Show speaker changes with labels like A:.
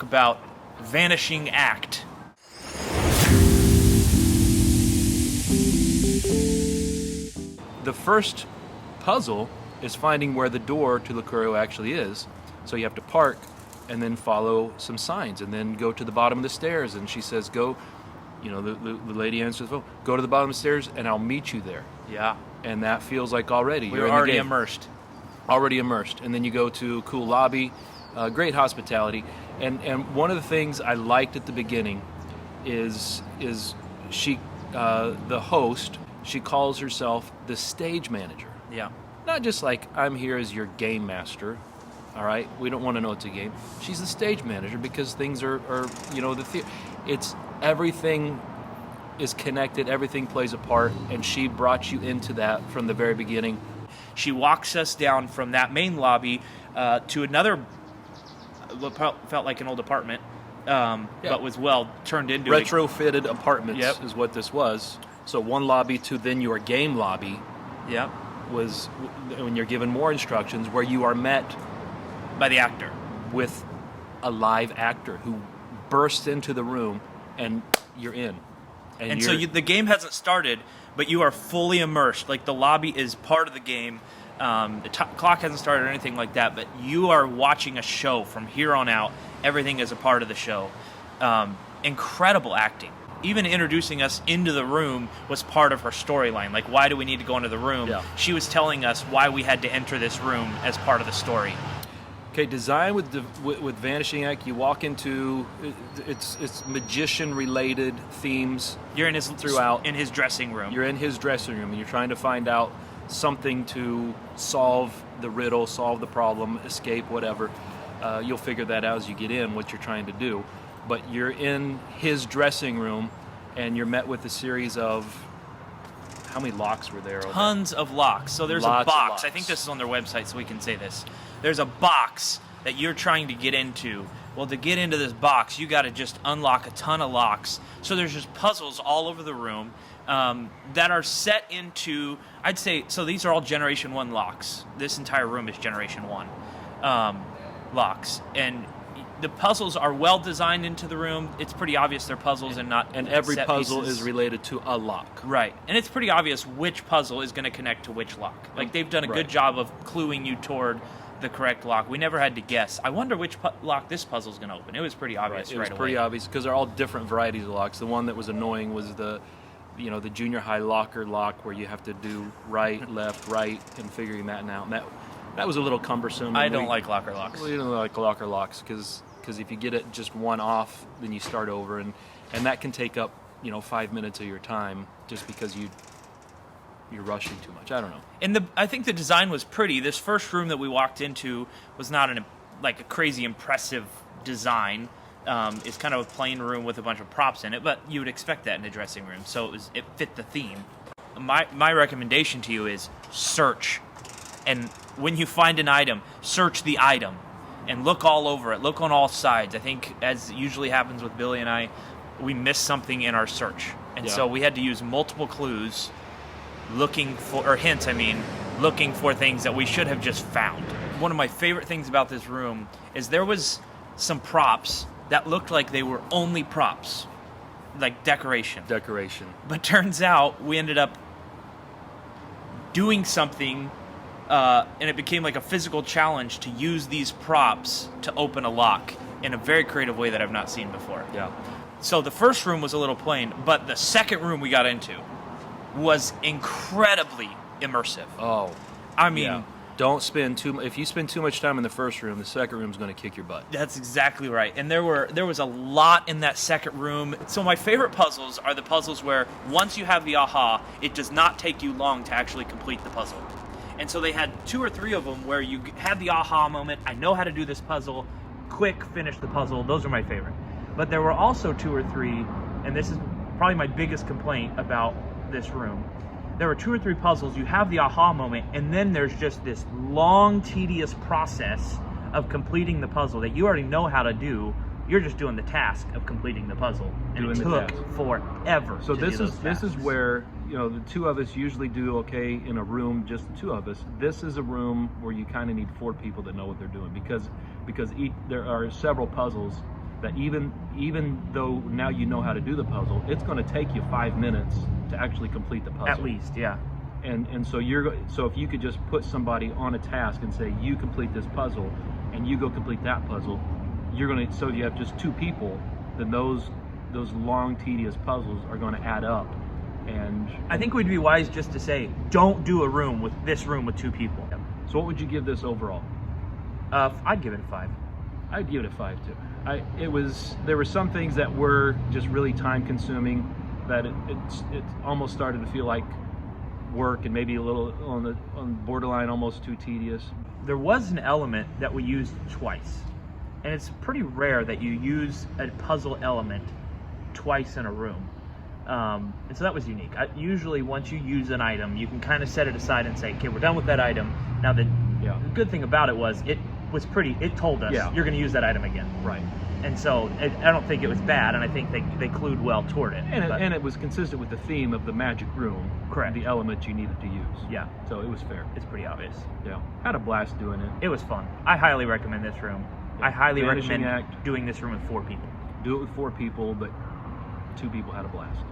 A: about Vanishing Act.
B: The first puzzle is finding where the door to Locurio actually is. So you have to park and then follow some signs and then go to the bottom of the stairs. And she says, go, you know, the lady answers the phone, go to the bottom of the stairs and I'll meet you there.
A: Yeah.
B: And that feels like already.
A: We're already immersed.
B: Already immersed. And then you go to cool lobby, great hospitality. And one of the things I liked at the beginning is she, the host, she calls herself the stage manager.
A: Yeah.
B: Not just like, I'm here as your game master, all right? We don't want to know it's a game. She's the stage manager because things are you know, it's everything is connected, everything plays a part, and she brought you into that from the very beginning.
A: She walks us down from that main lobby to another, what felt like an old apartment, but was well turned into
B: retrofitted apartments is what this was. So one lobby to then your game lobby.
A: Yep.
B: Was when you're given more instructions, where you are met
A: by the actor
B: with a live actor who bursts into the room and you're in.
A: And so the game hasn't started, but you are fully immersed. Like, the lobby is part of the game. The clock hasn't started or anything like that, but you are watching a show from here on out. Everything is a part of the show. Incredible acting. Even introducing us into the room was part of her storyline. Like, why do we need to go into the room?
B: Yeah.
A: She was telling us why we had to enter this room as part of the story.
B: Okay, design with Vanishing Act, you walk into, it's magician-related themes.
A: You're in his
B: throughout.
A: In his dressing room.
B: You're in his dressing room, and you're trying to find out something to solve the riddle, solve the problem, escape, whatever. You'll figure that out as you get in, what you're trying to do. But you're in his dressing room, and you're met with a series of, how many locks were there?
A: Tons of locks. So there's
B: Lots
A: a
B: of
A: box.
B: locks.
A: I think this is on their website, so we can say this. There's a box that you're trying to get into. Well, to get into this box, you got to just unlock a ton of locks. So there's just puzzles all over the room that are set into, I'd say, so these are all Generation 1 locks. This entire room is Generation 1 locks. And the puzzles are well designed into the room. It's pretty obvious they're puzzles and not
B: And every
A: set
B: puzzle
A: pieces.
B: is related to a lock.
A: Right. And it's pretty obvious which puzzle is going to connect to which lock. Like, they've done a good job of cluing you toward the correct lock. We never had to guess. I wonder which lock this puzzle is going to open. It was pretty obvious
B: It was pretty obvious because they're all different varieties of locks. The one that was annoying was the junior high locker lock where you have to do right, left, right, and figuring that out. And that was a little cumbersome.
A: I don't like locker locks.
B: Well, you don't like locker locks because if you get it just one off, then you start over, and that can take up 5 minutes of your time just because you're rushing too much. I don't know.
A: And I think the design was pretty. This first room that we walked into was not a crazy impressive design. It's kind of a plain room with a bunch of props in it, but you would expect that in a dressing room. So it fit the theme. My recommendation to you is search. And when you find an item, search the item and look all over it. Look on all sides. I think, as usually happens with Billy and I, we miss something in our search. And so we had to use multiple clues looking for things that we should have just found. One of my favorite things about this room is there was some props that looked like they were only props, like decoration. But turns out we ended up doing something, and it became like a physical challenge to use these props to open a lock in a very creative way that I've not seen before.
B: Yeah.
A: So the first room was a little plain, but the second room we got into was incredibly immersive.
B: Oh.
A: I mean,
B: don't spend if you spend too much time in the first room, the second room is going to kick your butt.
A: That's exactly right. And there was a lot in that second room. So my favorite puzzles are the puzzles where once you have the aha, it does not take you long to actually complete the puzzle. And so they had 2 or 3 of them where you had the aha moment. I know how to do this puzzle. Quick, finish the puzzle. Those are my favorite. But there were also 2 or 3, and this is probably my biggest complaint about this room. There were 2 or 3 puzzles. You have the aha moment, and then there's just this long, tedious process of completing the puzzle that you already know how to do. You're just doing the task of completing the puzzle, and it took forever.
B: So this is where the 2 of us usually do okay in a room, just the 2 of us. This is a room where you kind of need 4 people that know what they're doing because there are several puzzles that even though now you know how to do the puzzle, it's going to take you 5 minutes to actually complete the puzzle.
A: At least, yeah.
B: And so so if you could just put somebody on a task and say, you complete this puzzle and you go complete that puzzle, so if you have just 2 people, then those long tedious puzzles are going to add up. And
A: I think we'd be wise just to say, don't do a room with 2 people.
B: so what would you give this overall?
A: I'd give it a 5.
B: I'd give it a 5 too. There were some things that were just really time consuming, that it almost started to feel like work, and maybe a little on borderline almost too tedious.
A: There was an element that we used twice, and it's pretty rare that you use a puzzle element twice in a room. And so that was unique. Usually once you use an item, you can kind of set it aside and say, okay, we're done with that item. Now the good thing about it was it told us you're going to use that item again.
B: Right.
A: And so I don't think it was bad, and I think they clued well toward it.
B: And it was consistent with the theme of the magic room.
A: Correct.
B: The element you needed to use.
A: Yeah.
B: So it was fair.
A: It's pretty obvious.
B: Yeah. Had a blast doing it.
A: It was fun. I highly recommend this room.
B: Yeah.
A: I highly
B: Vanishing
A: recommend
B: Act.
A: doing this room with 4 people.
B: Do it with 4 people, but 2 people had a blast.